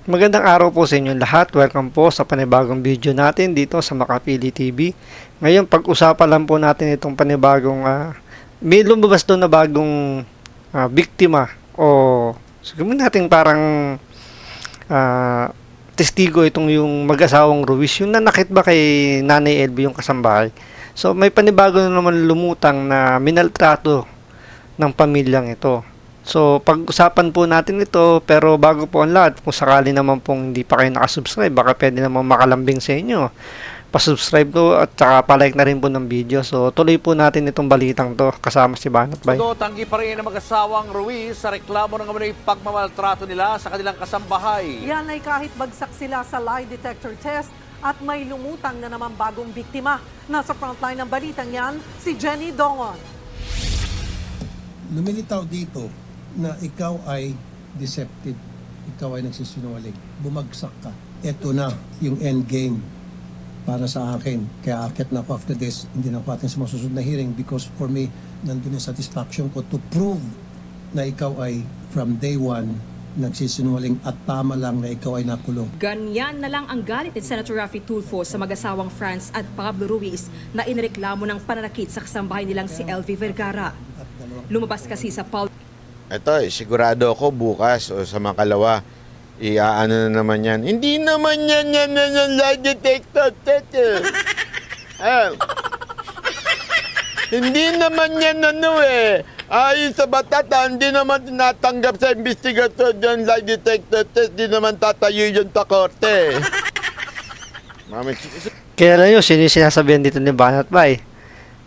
Magandang araw po sa inyo lahat. Welcome po sa panibagong video natin dito sa Makapili TV. Ngayon, pag-usapan lang po natin itong panibagong may lumabas doon na bagong biktima o siguro natin parang testigo itong yung mag-asawang Ruiz. Yung nanakit ba kay Nanay LV yung kasambahay? So, may panibago na naman lumutang na minaltrato ng pamilyang ito. So, pag-usapan po natin ito, pero bago po ang lahat, kung sakali naman pong hindi pa kayo nakasubscribe, baka pwede naman makalambing sa inyo. Pasubscribe ko at saka palike na rin po ng video. So, tuloy po natin itong balitang to kasama si Banat Bay. Tanggi pa rin ang mag-asawang Ruiz sa reklamo ng umano'y pagmamaltrato nila sa kanilang kasambahay. Yan ay kahit bagsak sila sa lie detector test at may lumutang na naman bagong biktima. Nasa frontline ng balitang yan, si Jenny Dongon. Lumilitaw dito na ikaw ay deceptive, ikaw ay nagsisinungaling, bumagsak ka. Ito na yung end game para sa akin. Kaya akit na ako after this, hindi na ako atin sa masusunod na hearing because for me, nandun yung satisfaction ko to prove na ikaw ay from day one nagsisinungaling at tama lang na ikaw ay nakulong. Ganyan na lang ang galit ni Senator Raffy Tulfo sa mag-asawang Franz at Pablo Ruiz na inireklamo ng pananakit sa kasambahay nilang si LV Vergara. Lumabas kasi sa Ito, sigurado ako bukas o sa makalawa, iaano na naman yan. Hindi naman yan lie detector test. Hindi naman yan ayon sa batata, hindi naman tinatanggap sa investigasyon yung lie detector test, hindi naman tatayo yun sa korte. Kaya lang yun, sinasabihan dito ni Banat Bay.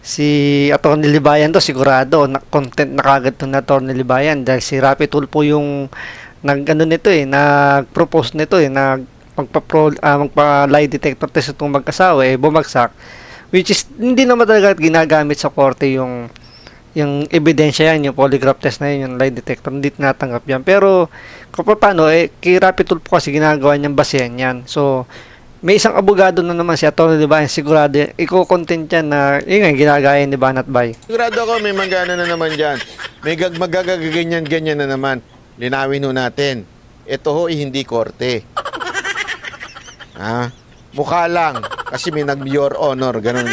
Si Atty. Libayan to sigurado content na kagad to na Atty. Libayan dahil si Raffy Tulfo yung nag-propose nito magpa-lie detector test itong mag-asawa bumagsak, which is hindi naman talaga ginagamit sa korte yung ebidensya yan, yung polygraph test na yun, yung lie detector, hindi tinatanggap yan. Pero kung paano kay Raffy Tulfo kasi ginagawa niyang basehan yan. So may isang abogado na naman si Atty. Libayan, sigurado i-content yan na yun nga ginagaya ni Banat Bay. Sigurado ako may magana na naman dyan. May magagaganyan-ganyan na naman. Linawin ho natin. Ito ho hindi korte. Mukha lang. Kasi may nag-your honor, ganun.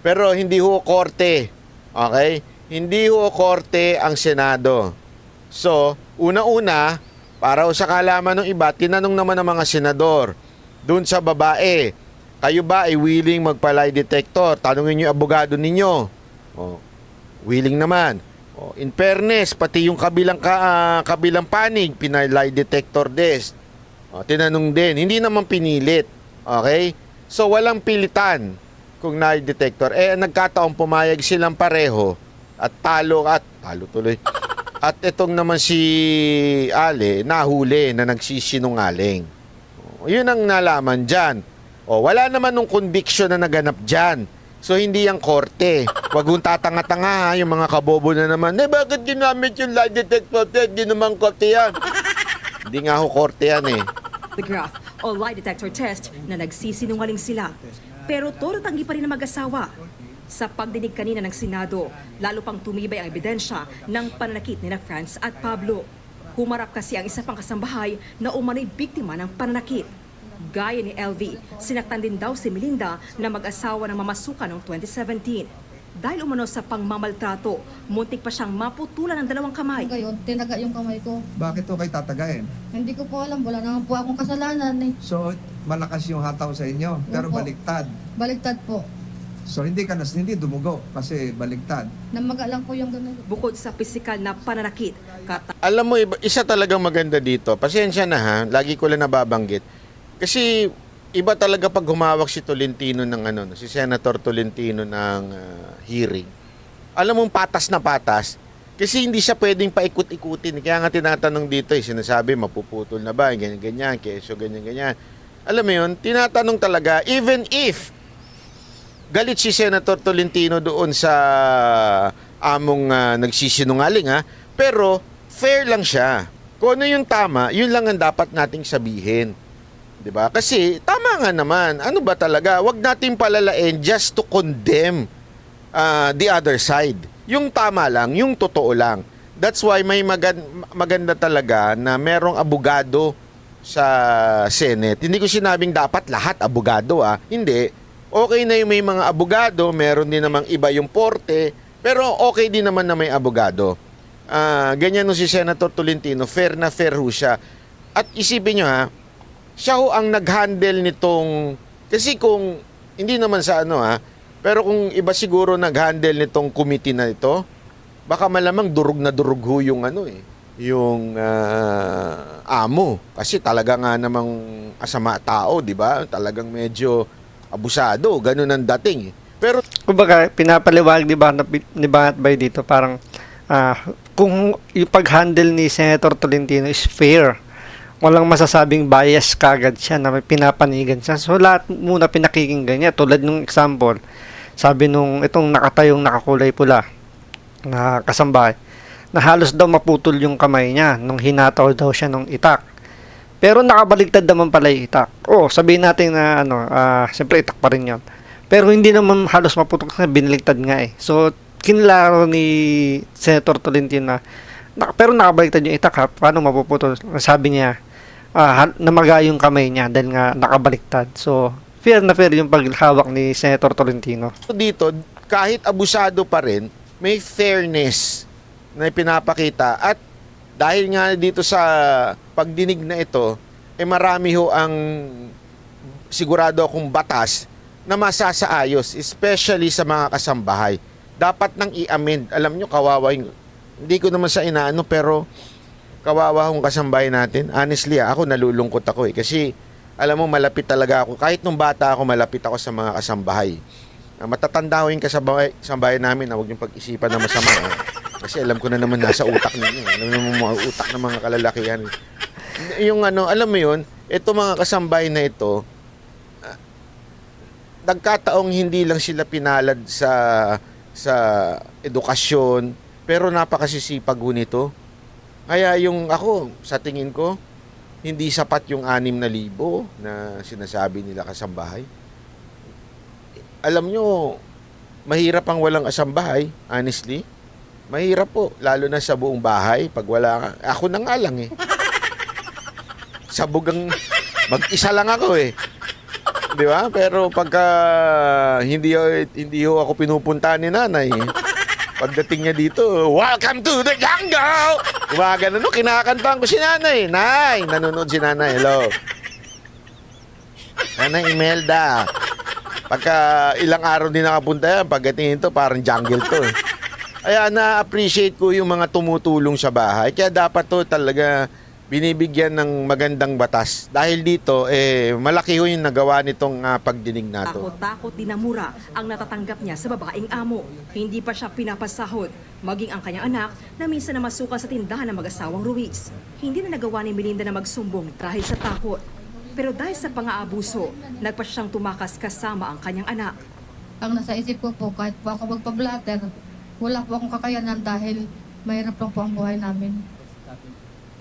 Pero hindi ho korte. Okay? Hindi ho korte ang Senado. So, una-una, para ho sa kalaman ng iba, tinanong naman ng mga senador, doon sa babae, kayo ba ay willing magpa-lie detector? Tanungin niyo yung abogado ninyo. Willing naman. In fairness, pati yung kabilang panig, lie detector test. Tinanong din, hindi naman pinilit. Okay? So, walang pilitan kung lie detector. Nagkataon pumayag silang pareho at talo tuloy. At itong naman si Ale, nahuli na nagsisinungaling. Yun ang nalaman dyan. Wala naman nung conviction na naganap dyan. So, hindi yung korte. Wag kong tatanga-tanga yung mga kabobo na naman. Bakit ginamit yung lie detector test? Di naman korte yan. Hindi nga ho korte yan the graph o lie detector test na nagsisinungaling sila. Pero todo tanggi pa rin ang mag-asawa. Sa pagdinig kanina ng Senado, lalo pang tumibay ang ebidensya ng pananakit ni Franz at Pablo. Humarap kasi ang isa pang kasambahay na umano'y biktima ng pananakit. Gaya ni LV, sinaktan din daw si Melinda na mag-asawa ng mamasukan noong 2017. Dahil umano sa pangmamaltrato, muntik pa siyang maputulan ng dalawang kamay. Ngayon, tinaga yung kamay ko. Bakit to kayo tatagain? Hindi ko po alam, wala naman po akong kasalanan eh. So, malakas yung hataw sa inyo, pero Opo. baliktad. Baliktad po. So, hindi dumugo kasi baliktad. Namaga lang po yung ganun. Bukod sa pisikal na pananakit, Alam mo, isa talagang maganda dito. Pasensya na ha, lagi ko lang nababanggit. Kasi iba talaga pag humawak si Tolentino ng si Senator Tolentino ng hearing. Alam mo, patas na patas. Kasi hindi siya pwedeng paikot-ikutin. Kaya nga tinatanong dito, sinasabi, mapuputol na ba? Ganyan-ganyan, keso ganyan-ganyan. Alam mo yun, tinatanong talaga, even if galit si Senator Tolentino doon sa among nagsisinungaling pero fair lang siya. Kung ano yung tama, yun lang ang dapat nating sabihin. 'Di ba? Kasi tama nga naman. Ano ba talaga? Huwag nating palalain just to condemn the other side. Yung tama lang, yung totoo lang. That's why may maganda talaga na merong abogado sa Senate. Hindi ko sinabing dapat lahat abogado Hindi. Okay na yung may mga abogado, meron din namang iba yung porte, pero okay din naman na may abogado. Ganyan no si Senator Tolentino, fair na fair ho siya. At isipin nyo siya ho ang nag-handle nitong, kasi kung, hindi naman sa pero kung iba siguro nag-handle nitong committee na ito, baka malamang durug na durug ho yung yung amo. Kasi talaga nga namang asama tao, di ba? Talagang medyo abusado, ganun ang dating. Pero Kumbaga, pinapaliwanag ni Bangat Bay dito, parang kung yung pag-handle ni Senator Tolentino is fair, walang masasabing bias kagad siya na may pinapanigan siya. So, lahat muna pinakikinggan niya. Tulad nung example, sabi nung itong nakatayong nakakulay pula na kasambahay, na halos daw maputol yung kamay niya nung hinataw daw siya nung itak. Pero nakabaligtad naman pala yung itak. Sabihin natin na siyempre itak pa rin yun. Pero hindi naman halos maputol kasi biniligtad nga So, kinlaro ni Senator Tolentino pero nakabaligtad yung itak paano mapuputol? Sabi niya, namaga yung kamay niya dahil nga nakabaliktad. So, fair na fair yung paghawak ni Senator Tolentino. dito, kahit abusado pa rin, may fairness na pinapakita. At dahil nga dito sa pagdinig na ito, marami ho ang sigurado akong batas na masasaayos, especially sa mga kasambahay. Dapat nang i-amend. Alam nyo, kawawa yung, hindi ko naman sa inaano, pero kawawa akong kasambahay natin. Honestly, ako nalulungkot ako kasi alam mo, malapit talaga ako. Kahit nung bata ako, malapit ako sa mga kasambahay. Matatanda ko yung kasambahay namin na huwag yung pag-isipan na masama. Kasi alam ko na naman nasa utak ninyo. Alam mo mga utak ng mga kalalakihan. Yung alam mo yun, ito mga kasambahay na ito, nagkataong hindi lang sila pinalad sa edukasyon, pero napakasisipag ho nito. Kaya yung ako, sa tingin ko, hindi sapat yung 6,000 na sinasabi nila kasambahay. Alam nyo, mahirap ang walang kasambahay, honestly. Mahirap po, lalo na sa buong bahay. Pag wala ka, ako na nga lang Sabugang, mag-isa lang ako Di ba? Pero pagka hindi ho ako pinupunta ni nanay, pagdating niya dito, welcome to the jungle! Gumagano, kinakantahan ko si nanay. Nay, nanonood si nanay. Hello. Nanay Imelda. Pagka ilang araw din nakapunta yan, pagdating ito, parang jungle to. Kaya na-appreciate ko yung mga tumutulong sa bahay. Kaya dapat to talaga binibigyan ng magandang batas. Dahil dito, malaki ho yung nagawa nitong pagdinig na to. Takot-takot din na Mura ang natatanggap niya sa babaeng amo. Hindi pa siya pinapasahod, maging ang kanyang anak na minsan na masuka sa tindahan ng mag-asawang Ruiz. Hindi na nagawa ni Melinda na magsumbong dahil sa takot. Pero dahil sa pang-aabuso, nagpa siyang tumakas kasama ang kanyang anak. Ang nasa isip ko po, kahit po ako magpa-blatter, wala po akong kakayanan dahil mahirap lang po ang buhay namin.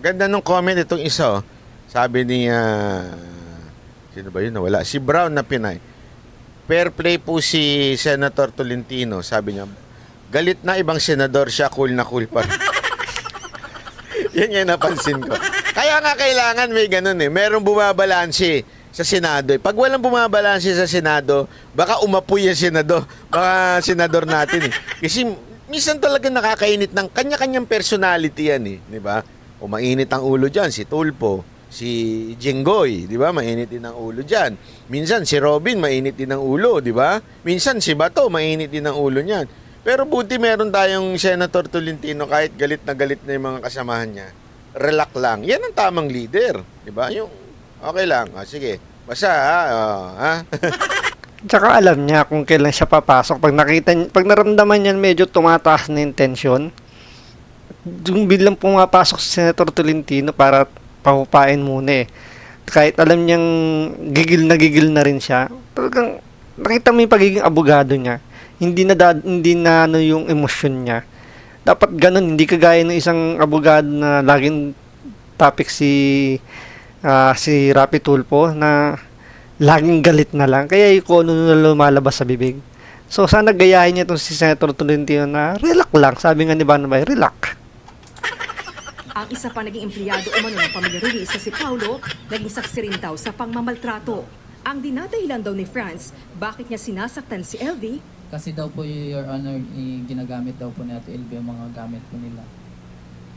Ganda nung comment itong isa. Sabi ni sino ba yun? Nawala. Si Brown na Pinay. Fair play po si Senator Tolentino. Sabi niya, galit na ibang senador siya, cool na cool pa. Yan yung napansin ko. Kaya nga kailangan may ganun Merong bumabalanse sa Senado. Pag walang bumabalanse sa Senado, baka umapoy yung Senado. Baka senador natin Kasi minsan talaga nakakainit ng kanya-kanyang personality yan di ba? O mainit ang ulo dyan, si Tulpo, si Jenggoy, di ba? Mainit din ang ulo dyan. Minsan si Robin, mainit din ang ulo, di ba? Minsan si Bato, mainit din ang ulo niyan. Pero buti meron tayong Senator Tolentino, kahit galit na yung mga kasamahan niya. Relax lang. Yan ang tamang leader, di ba? Yung okay lang. Sige, basta Tsaka alam niya kung kailan siya papasok. Pag naramdaman niyan medyo tumataas na yung tension, yung bilang pumapasok si Senator Tolentino para pahupain muna Kahit alam niyang gigil na rin siya, talagang nakita mo yung pagiging abogado niya. Hindi na yung emosyon niya. Dapat ganun, hindi kagaya ng isang abogado na laging topic si Rapi Tulfo na laging galit na lang. Kaya yung kung ano na lumalabas sa bibig. So sana gayahin niya itong si Senator Tolentino na relax lang. Sabi nga ni Banat Bay, relax. Ang isa pa naging empleyado umano ng pamilya Ruiz na si Paulo, naging saksi rin daw sa pangmamaltrato. Ang dinadahilan daw ni Franz, bakit niya sinasaktan si LV? Kasi daw po, Your Honor, ginagamit daw po ni Ate LV ang mga gamit po nila.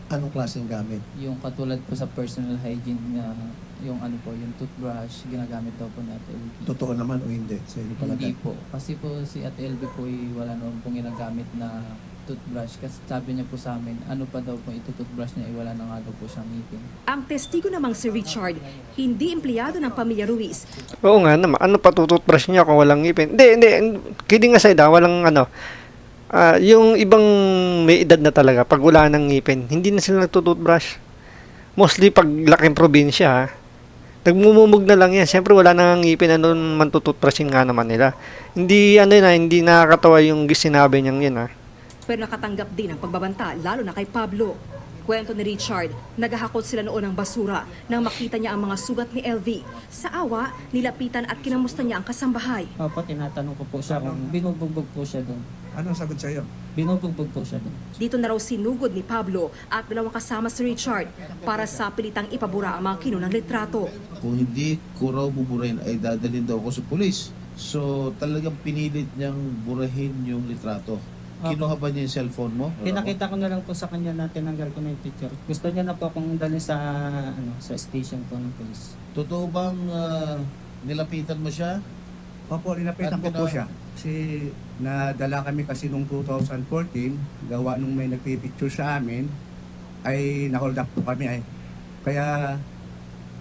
Anong klaseng gamit? Yung katulad po sa personal hygiene na yung ano po, yung toothbrush, ginagamit daw po ni Ate LV. Totoo naman o hindi? Sa inyo palagay? Hindi po. Kasi po si Ate LV po wala naman pong ginagamit na toothbrush. Kasi sabi niya po sa amin, ano pa daw po ito toothbrush niya, wala na nga daw po siyang ngipin. Ang testigo namang si Richard, hindi empleyado ng pamilya Ruiz. Oo nga naman, ano pa tututbrush niya kung walang ngipin? Hindi, kidding aside walang ano, yung ibang may edad na talaga, pag wala ng ngipin, hindi na sila nagtututbrush. Mostly pag laking probinsya, nagmumumog na lang yan. Siyempre wala nang ngipin, ano man tututbrushin nga naman nila. Hindi, hindi nakakatawa yung sinabi niyang yun, Pero nakatanggap din ng pagbabanta, lalo na kay Pablo. Kwento ni Richard, naghahakot sila noon ng basura nang makita niya ang mga sugat ni LV. Sa awa, nilapitan at kinamusta niya ang kasambahay. Opo, tinatanong ko po siya kung binubugbog po siya doon. Anong sagot sa iyo? Binubugbog po siya doon. Dito na raw sinugod ni Pablo at dalawang kasama si Richard para sa pilitang ipabura ang mga kinunang litrato. Kung hindi ko raw buburahin ay dadalhin daw ako sa pulis. So talagang pinilit niyang burahin yung litrato. Kinuha ba niya yung cellphone mo? Pinakita ko na lang po sa kanya na tinanggal ko na yung picture. Gusto niya na po akong dalhin sa station po ng police. Totoo bang nilapitan mo siya? Opo, linapitan ko po siya. Kasi nadala kami kasi nung 2014, gawa nung may nagpipicture sa amin, ay na-hold up po kami ay. Kaya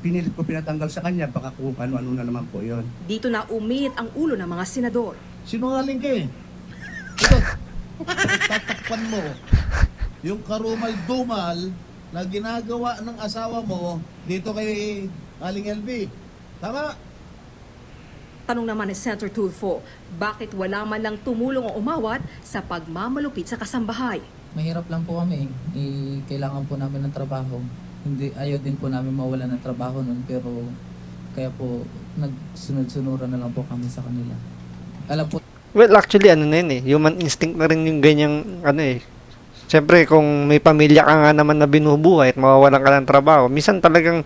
pinilit ko pinatanggal sa kanya, baka kung ano-ano na naman po yon. Dito na uminit ang ulo ng mga senador. Sinungaling ka eh. Ito, tatakpan mo yung karumal-dumal na ginagawa ng asawa mo dito kay Aling LV. Tama? Tanong naman ni Senator Tulfo, bakit wala man lang tumulong o umawat sa pagmamalupit sa kasambahay? Mahirap lang po kami. Kailangan po namin ng trabaho. Ayaw din po namin mawala ng trabaho nun, pero kaya po nagsunod-sunuran na lang po kami sa kanila. Alam po, Well, actually, human instinct na rin yung ganyang, Siyempre, kung may pamilya ka nga naman na binubuhay at mawawalan ka ng trabaho, minsan talagang,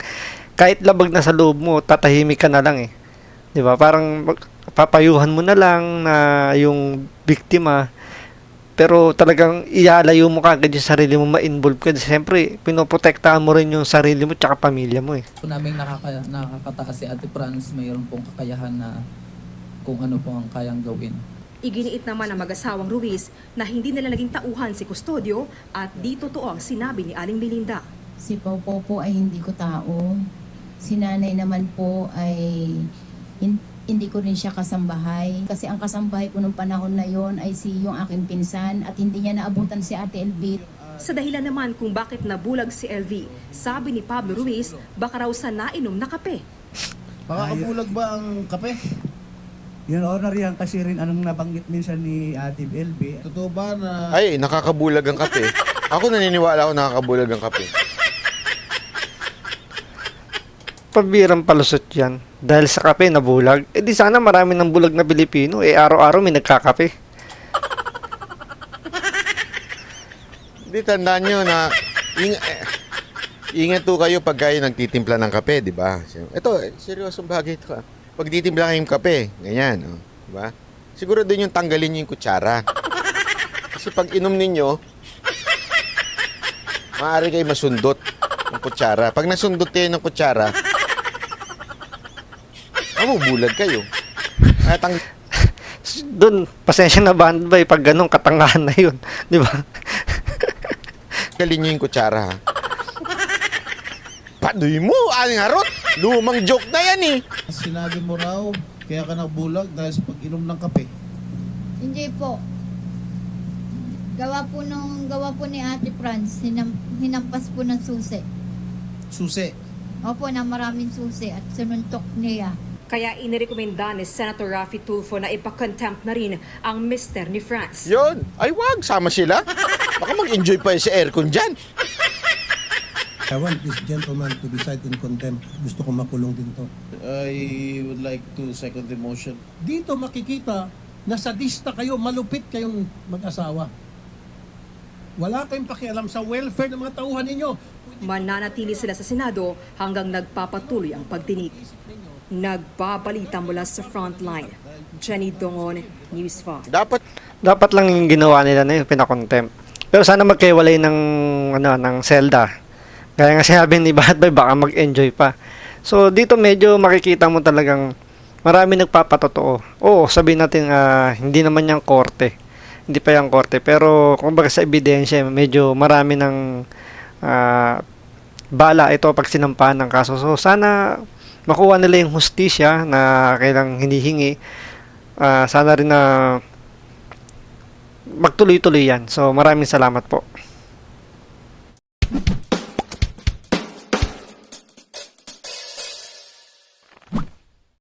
kahit labag na sa loob mo, tatahimik ka na lang, Di ba? Parang, papayuhan mo na lang na yung biktima, pero talagang ialayo mo kagad yung sarili mo, ma-involve ka. Siyempre, pinoprotektahan mo rin yung sarili mo tsaka pamilya mo, po namin nakakataas si Ate Franz, mayroon pong kakayahan na kung ano po ang kayang gawin. Iginiit naman ng mag-asawang Ruiz na hindi nila naging tauhan si Custodio at di totoo ang sinabi ni Aling Melinda. Si Pau po ay hindi ko tao. Si Nanay naman po ay hindi ko rin siya kasambahay. Kasi ang kasambahay ko nung panahon na yon ay yung aking pinsan at hindi niya naabutan si Ate LV. Sa dahilan naman kung bakit nabulag si LV, sabi ni Pablo Ruiz, baka raw sa nainom na kape. Makakabulag ba ang kape? Yung honor yan kasi rin anong nabanggit minsan ni Ate LV. Totoo ba na... Ay, nakakabulag ang kape. Ako naniniwala ako nakakabulag ang kape. Pabirang palusot yan. Dahil sa kape nabulag, di sana marami ng bulag na Pilipino, araw-araw may nagkakape. Di tandaan nyo na ingat po kayo pag kayo nagtitimpla ng kape, di ba? Ito, seryosong bagay ito. Pag titimpla kayong kape, ganyan, di ba? Siguro din yung tanggalin nyo yung kutsara. Kasi pag inom ninyo, maaari kayo masundot ng kutsara. Pag nasundot kayo ng kutsara, mabubulag kayo. Doon, pasensya na ba pag ganun katangahan na yun, di ba? Tanggalin nyo yung kutsara, ha? Padoy mo, aling harot. Lumang joke na yan, Sinabi mo raw, kaya ka nabulag dahil sa pag-inom ng kape. Hindi po. Gawa po ni Ate Franz, hinampas po ng susi. Susi. Opo, na maraming susi at sinuntok niya. Kaya inirekomenda ni Senator Raffy Tulfo na ipa-contempt na rin ang mister ni Franz. Yun. Ay, wag. Sama sila. Baka mag-enjoy pa sa aircon dyan. I want this gentleman to be cited in contempt. Gusto ko makulong din to. I would like to second the motion. Dito makikita na sadista kayo, malupit kayong mag-asawa. Wala kayong pakialam sa welfare ng mga tauhan ninyo. mananatili sila sa Senado hanggang nagpapatuloy ang pagdinig. Nagbabalita mula sa Frontline, Jenny Dongon, News 5. Dapat lang yung ginawa nila na yung pinakontempt. Pero sana magkaiwalay ng selda. Gaya nga sinabi ni Bahat Bay, baka mag-enjoy pa. So dito medyo makikita mo talagang marami nagpapatotoo. Oo, sabihin natin hindi naman yung korte. Hindi pa yung korte. Pero kumbaga sa ebidensya, medyo marami ng bala ito pag sinampahan ng kaso. So sana makuha nila yung hustisya na kailang hinihingi. Sana rin na magtuloy-tuloy yan. So maraming salamat po.